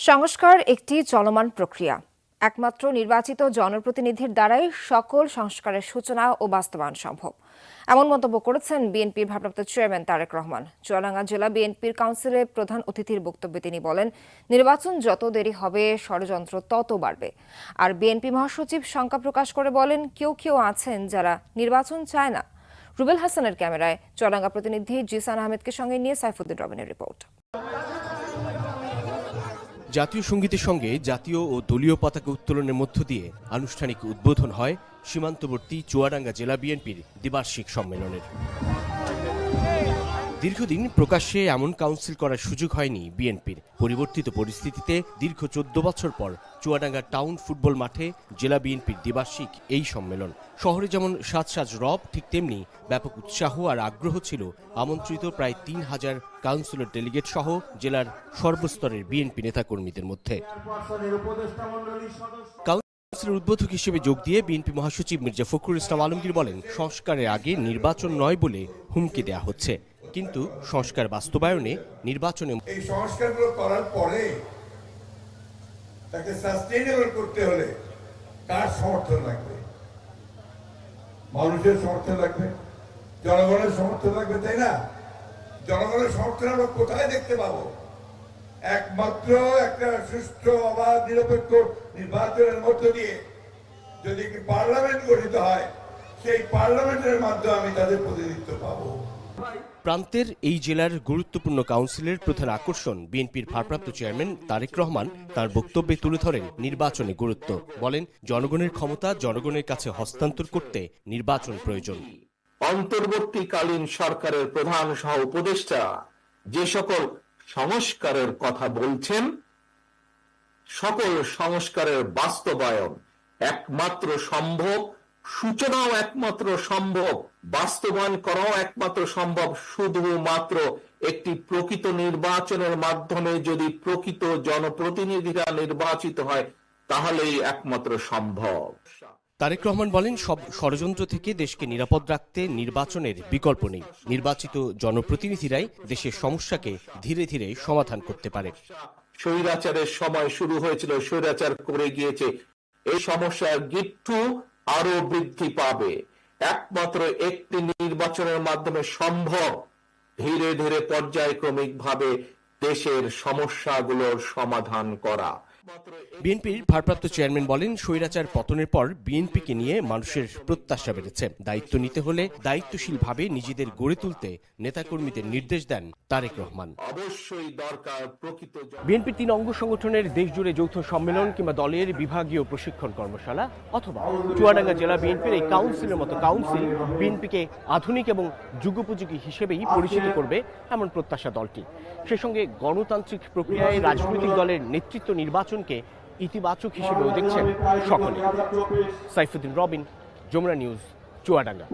সংস্কার একটি চলমান প্রক্রিয়া। একমাত্র নির্বাচিত জনপ্রতিনিধির দ্বারাই সকল সংস্কারের সূচনা ও বাস্তবায়ন সম্ভব, এমন মন্তব্য করেছেন বিএনপির ভারপ্রাপ্ত চেয়ারম্যান তারেক রহমান। চুয়াডাঙ্গা জেলা বিএনপির কাউন্সিলে প্রধান অতিথির বক্তব্যে তিনি বলেন, নির্বাচন যত দেরি হবে ষড়যন্ত্র তত বাড়বে। আর বিএনপি মহাসচিব শঙ্কা প্রকাশ করে বলেন, কেউ কেউ আছেন যারা নির্বাচন চায় না। রুবেল হাসানের ক্যামেরায় চুয়াডাঙ্গা প্রতিনিধি জিসান আহমেদকে সঙ্গে নিয়ে সাইফুদ্দিন রবিনের রিপোর্ট। জাতীয় সঙ্গীতের সঙ্গে জাতীয় ও দলীয় পতাকা উত্তোলনের মধ্য দিয়ে আনুষ্ঠানিক উদ্বোধন হয় সীমান্তবর্তী চুয়াডাঙ্গা জেলা বিএনপির দ্বিবার্ষিক সম্মেলনের। দীর্ঘদিন প্রকাশ্যে এমন কাউন্সিল করার সুযোগ হয়নি বিএনপির। পরিবর্তিত পরিস্থিতিতে দীর্ঘ 14 বছর পর চুয়াডাঙ্গা টাউন ফুটবল মাঠে জেলা বিএনপির দ্বিবার্ষিক এই সম্মেলন। শহরে যেমন সাজ রব, ঠিক তেমনি ব্যাপক উৎসাহ আর আগ্রহ ছিল আমন্ত্রিত প্রায় 3000 কাউন্সিলর ডেলিগেট সহ জেলার সর্বস্তরের বিএনপি নেতাকর্মীদের মধ্যে। কাউন্সিলের উদ্বোধক হিসেবে যোগ দিয়ে বিএনপি মহাসচিব মির্জা ফখরুল ইসলাম আলমগীর বলেন, সংস্কারের আগে নির্বাচন নয় বলে হুমকি দেয়া হচ্ছে, কিন্তু সংস্কার বাস্তবায়নে নির্বাচনে এই সংস্কারগুলো করার পরে তাকে সাস্টেইনেবল করতে হলে কার সমর্থন লাগবে? মানুষের সমর্থন লাগবে, জনগণের সমর্থন লাগবে, তাই না? জনগণের সমর্থন আমরা কোথায় দেখতে পাবো? একমাত্র একটা সুষ্ঠু, অবাধ, নিরপেক্ষ নির্বাচনের মধ্য দিয়ে যদি একটি পার্লামেন্ট গঠিত হয়, সেই পার্লামেন্টের মাধ্যমে আমি তাদের প্রতিনিধিত্ব পাবো। প্রান্তের এই জেলার গুরুত্বপূর্ণ কাউন্সিলের প্রধান আকর্ষণ বিএনপির ভারপ্রাপ্ত চেয়ারম্যান তারেক রহমান তার বক্তব্যে তুলে ধরেন নির্বাচনে গুরুত্ব। বলেন, জনগণের ক্ষমতা জনগণের কাছে হস্তান্তর করতে নির্বাচন প্রয়োজন। অন্তর্বর্তীকালীন সরকারের প্রধান সহ উপদেষ্টা যে সকল সংস্কারের কথা বলছেন, সকল সংস্কারের বাস্তবায়ন একমাত্র সম্ভব, সূচনাও একমাত্র সম্ভব, বাস্তবায়ন করাও একমাত্র সম্ভব শুধুমাত্র একটি প্রকৃত নির্বাচনের মাধ্যমে। যদি প্রকৃত জনপ্রতিনিধিরা নির্বাচিত হয় তাহলেই একমাত্র সম্ভব। তারেক রহমান বলেন, সব ষড়যন্ত্র থেকে দেশকে নিরাপদ রাখতে নির্বাচনের বিকল্প নেই। নির্বাচিত জনপ্রতিনিধিরাই দেশের সমস্যাকে ধীরে ধীরে সমাধান করতে পারে। স্বৈরাচারের সময় শুরু হয়েছিল, স্বৈরাচার করে গিয়েছে, এই সমস্যার গিট্টু আরো বৃদ্ধি পাবে। একমাত্র একটি নির্বাচনের মাধ্যমে সম্ভব ধীরে ধীরে পর্যায়ক্রমিক ভাবে দেশের সমস্যাগুলোর সমাধান করা। বিএনপির ভারপ্রাপ্ত চেয়ারম্যান বলেন, স্বৈরাচার পতনের পর বিএনপিকে নিয়ে মানুষের প্রত্যাশা বেড়েছে। দায়িত্ব নিতে হলে দায়িত্বশীলভাবে নিজেদের গড়ে তুলতে নেতাকর্মীদের নির্দেশ দেন তারেক রহমান। অবশ্যই দরকার প্রকৃত বিএনপির 3 অঙ্গ সংগঠনের দেশজুড়ে যৌথ সম্মেলন কিংবা দলের বিভাগীয় প্রশিক্ষণ কর্মশালা অথবা চুয়াডাঙ্গা জেলা বিএনপির এই কাউন্সিলের মতো কাউন্সিল বিএনপিকে আধুনিক এবং যুগোপযোগী হিসেবেই পরিচিত করবে এমন প্রত্যাশা দলটি। সে সঙ্গে গণতান্ত্রিক প্রক্রিয়ায় রাজনৈতিক দলের নেতৃত্ব নির্বাচনকে ইতিবাচক হিসেবেও দেখছেন সকলে। সাইফুদ্দিন রবিন, যমুনা নিউজ, চুয়াডাঙ্গা।